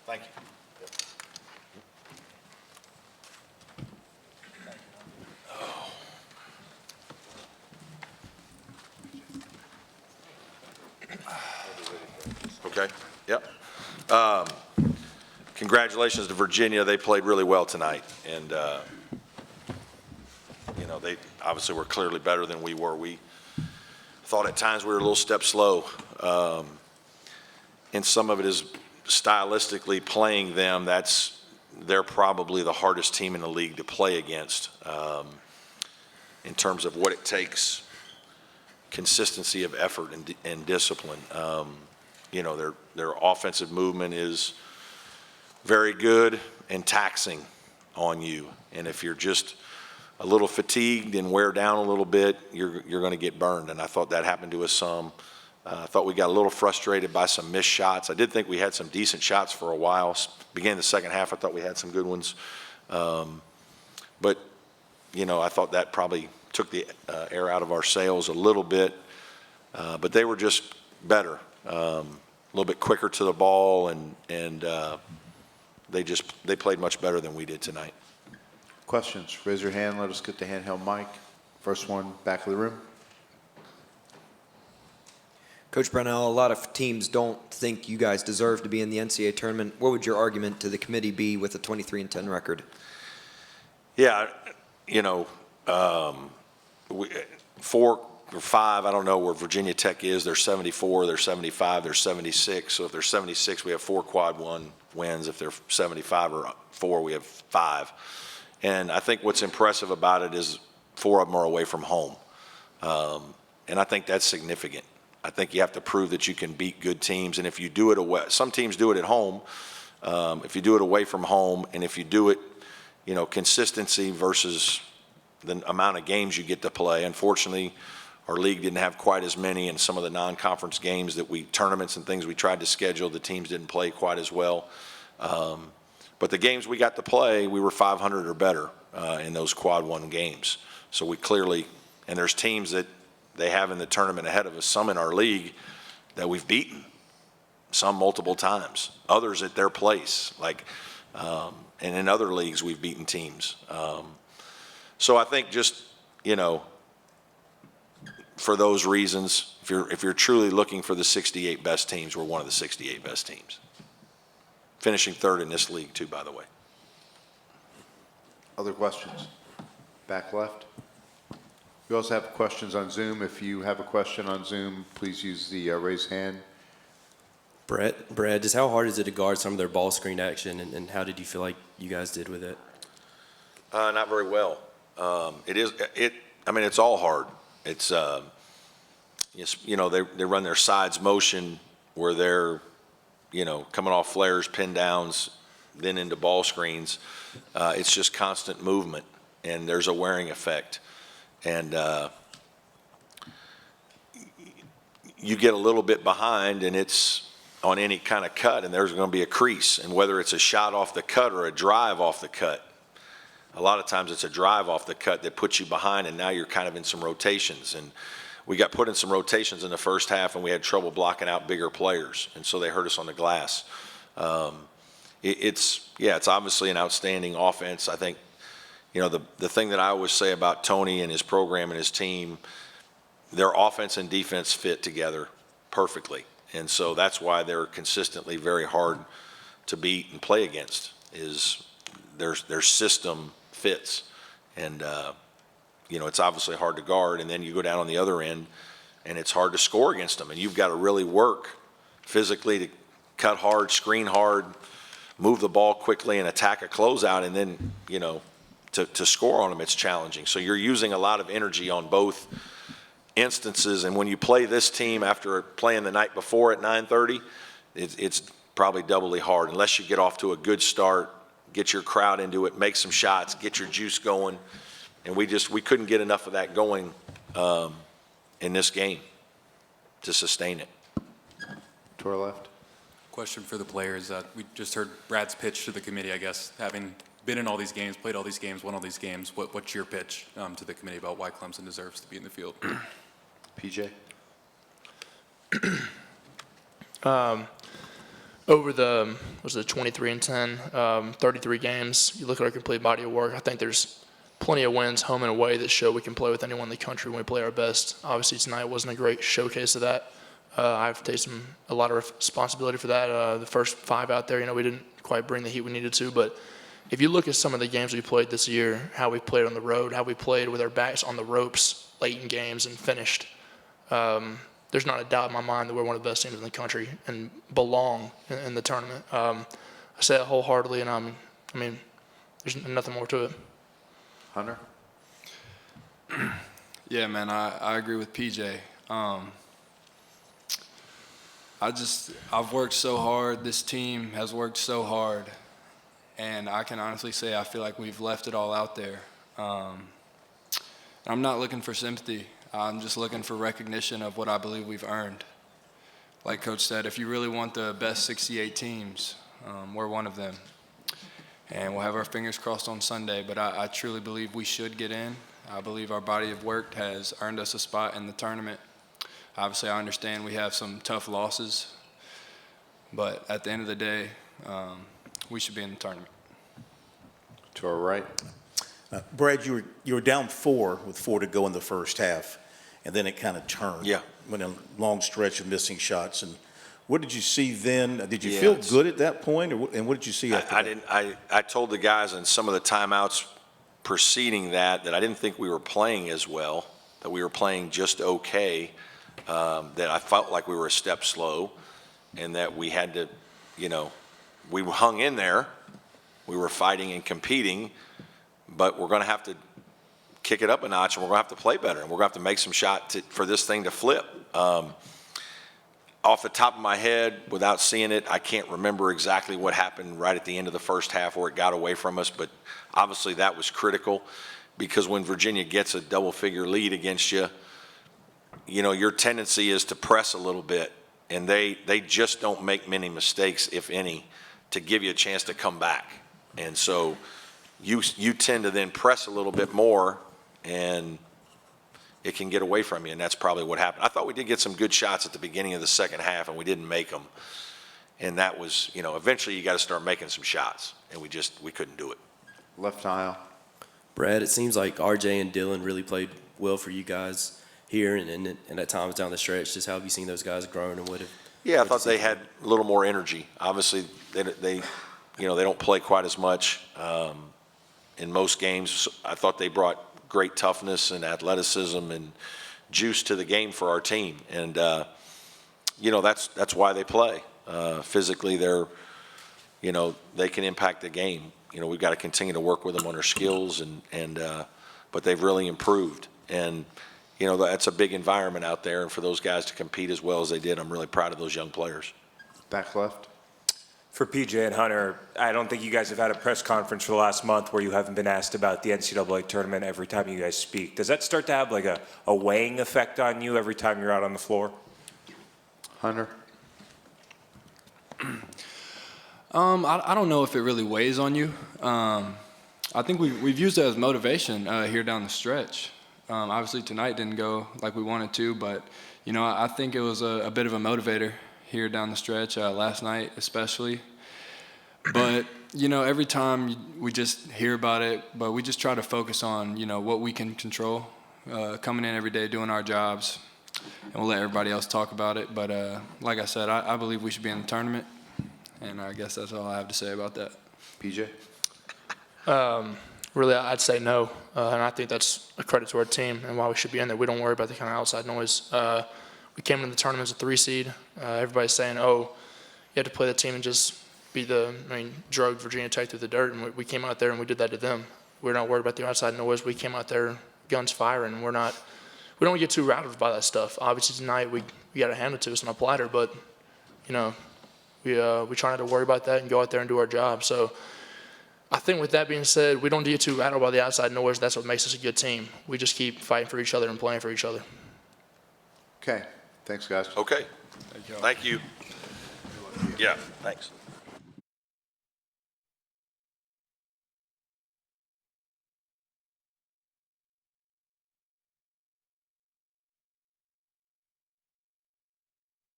Thank you. Okay, yep. Congratulations to Virginia. They played really well tonight. And, you know, they obviously were clearly better than we were. We thought at times we were a little step slow. And some of it is stylistically playing them. They're probably the hardest team in the league to play against in terms of what it takes, consistency of effort and discipline. You know, their offensive movement is very good and taxing on you. And if you're just a little fatigued and wear down a little bit, you're going to get burned. And I thought that happened to us some. I thought we got a little frustrated by some missed shots. I did think we had some decent shots for a while. Beginning the second half, I thought we had some good ones. But, you know, I thought that probably took the air out of our sails a little bit. But they were just better, a little bit quicker to the ball, and they played much better than we did tonight. Questions? Raise your hand. Let us get the handheld mic. First one, back of the room. Coach Brownell, a lot of teams don't think you guys deserve to be in the NCAA tournament. What would your argument to the committee be with a 23-10 record? Yeah, you know, 4 or 5, I don't know where Virginia Tech is. They're 74, they're 75, they're 76. So if they're 76, we have 4 quad 1 wins. If they're 75 or 4, we have 5. And I think what's impressive about it is 4 of them are away from home. And I think that's significant. I think you have to prove that you can beat good teams. And if you do it away, some teams do it at home. If you do it away from home, and if you do it, you know, consistency versus the amount of games you get to play. Unfortunately, our league didn't have quite as many, and some of the non-conference games tournaments and things we tried to schedule, the teams didn't play quite as well. But the games we got to play, we were 500 or better in those quad 1 games. So we clearly, and there's teams that they have in the tournament ahead of us, some in our league that we've beaten, some multiple times, others at their place, like, and in other leagues we've beaten teams. So I think just, you know, for those reasons, if you're truly looking for the 68 best teams, we're one of the 68 best teams. Finishing 3rd in this league too, by the way. Other questions? Back left. We also have questions on Zoom. If you have a question on Zoom, please use the raise hand. Brad, just how hard is it to guard some of their ball screen action, and how did you feel like you guys did with it? Not very well. I mean, it's all hard. It's, you know, they run their sides motion where they're, you know, coming off flares, pin downs, then into ball screens. It's just constant movement, and there's a wearing effect. And you get a little bit behind, and it's on any kind of cut, and there's going to be a crease. And whether it's a shot off the cut or a drive off the cut, a lot of times it's a drive off the cut that puts you behind, and now you're kind of in some rotations. And we got put in some rotations in the first half, and we had trouble blocking out bigger players, and so they hurt us on the glass. It's obviously an outstanding offense. I think, you know, the thing that I always say about Tony and his program and his team, their offense and defense fit together perfectly. And so that's why they're consistently very hard to beat and play against, is their system fits. And, you know, it's obviously hard to guard. And then you go down on the other end, and it's hard to score against them. And you've got to really work physically to cut hard, screen hard, move the ball quickly, and attack a closeout. And then, you know, to score on them, it's challenging. So you're using a lot of energy on both instances. And when you play this team after playing the night before at 9:30, it's probably doubly hard, unless you get off to a good start, get your crowd into it, make some shots, get your juice going. And we couldn't get enough of that going in this game to sustain it. To our left. Question for the players. We just heard Brad's pitch to the committee, I guess, having been in all these games, played all these games, won all these games. What's your pitch to the committee about why Clemson deserves to be in the field? PJ. over the, was it 23-10, 33 games, you look at our complete body of work, I think there's plenty of wins home and away that show we can play with anyone in the country when we play our best. Obviously tonight wasn't a great showcase of that. I've taken a lot of responsibility for that. The first 5 out there, we didn't quite bring the heat we needed to, but if you look at some of the games we played this year, how we played on the road, how we played with our backs on the ropes late in games and finished, there's not a doubt in my mind that we're one of the best teams in the country and belong in the tournament. I say that wholeheartedly, and I mean, there's nothing more to it. Hunter? Yeah, man, I agree with PJ. I've worked so hard. This team has worked so hard. And I can honestly say I feel like we've left it all out there. I'm not looking for sympathy. I'm just looking for recognition of what I believe we've earned. Like Coach said, if you really want the best 68 teams, we're one of them. And we'll have our fingers crossed on Sunday, but I truly believe we should get in. I believe our body of work has earned us a spot in the tournament. Obviously, I understand we have some tough losses, but at the end of the day, we should be in the tournament. To our right. Brad, you were down 4 with 4 to go in the first half, and then it kind of turned. Yeah. Went a long stretch of missing shots. And what did you see then? Did you Yeah, feel good at that point, and what did you see after that? I told the guys in some of the timeouts preceding that I didn't think we were playing as well, that we were playing just okay, that I felt like we were a step slow, and that we had to, we hung in there. We were fighting and competing, but we're going to have to kick it up a notch, and we're going to have to play better, and we're going to have to make some shots for this thing to flip. Off the top of my head, without seeing it, I can't remember exactly what happened right at the end of the first half where it got away from us, but obviously that was critical because when Virginia gets a double-figure lead against you, your tendency is to press a little bit, and they just don't make many mistakes, if any, to give you a chance to come back. And so you tend to then press a little bit more, and it can get away from you, and that's probably what happened. I thought we did get some good shots at the beginning of the second half, and we didn't make them. And that was, eventually you got to start making some shots, and we couldn't do it. Left aisle. Brad, it seems like RJ and Dylan really played well for you guys here and at times down the stretch. Just how have you seen those guys growing and what have? Yeah, I thought they had a little more energy. Obviously, they don't play quite as much in most games. I thought they brought great toughness and athleticism and juice to the game for our team, and that's why they play. Physically, they can impact the game. We've got to continue to work with them on their skills, but they've really improved, and that's a big environment out there, and for those guys to compete as well as they did, I'm really proud of those young players. Back left. For PJ and Hunter, I don't think you guys have had a press conference for the last month where you haven't been asked about the NCAA tournament every time you guys speak. Does that start to have like a weighing effect on you every time you're out on the floor? Hunter. I don't know if it really weighs on you. I think we've used it as motivation here down the stretch. Obviously tonight didn't go like we wanted to, but I think it was a bit of a motivator here down the stretch, last night especially. But, every time we just hear about it, but we just try to focus on, what we can control, coming in every day, doing our jobs, and we'll let everybody else talk about it. But like I said, I believe we should be in the tournament, and I guess that's all I have to say about that. PJ? Really, I'd say no, and I think that's a credit to our team and why we should be in there. We don't worry about the kind of outside noise. We came into the tournament as a 3 seed. Everybody's saying, oh, you have to play the team and just drug Virginia Tech through the dirt, and we came out there and we did that to them. We're not worried about the outside noise. We came out there guns firing. We don't get too rattled by that stuff. Obviously tonight we got to hand it to us on a platter, but we try not to worry about that and go out there and do our job. So I think with that being said, we don't get too rattled by the outside noise. That's what makes us a good team. We just keep fighting for each other and playing for each other. Okay. Thanks, guys. Okay. Thank you. Yeah, thanks.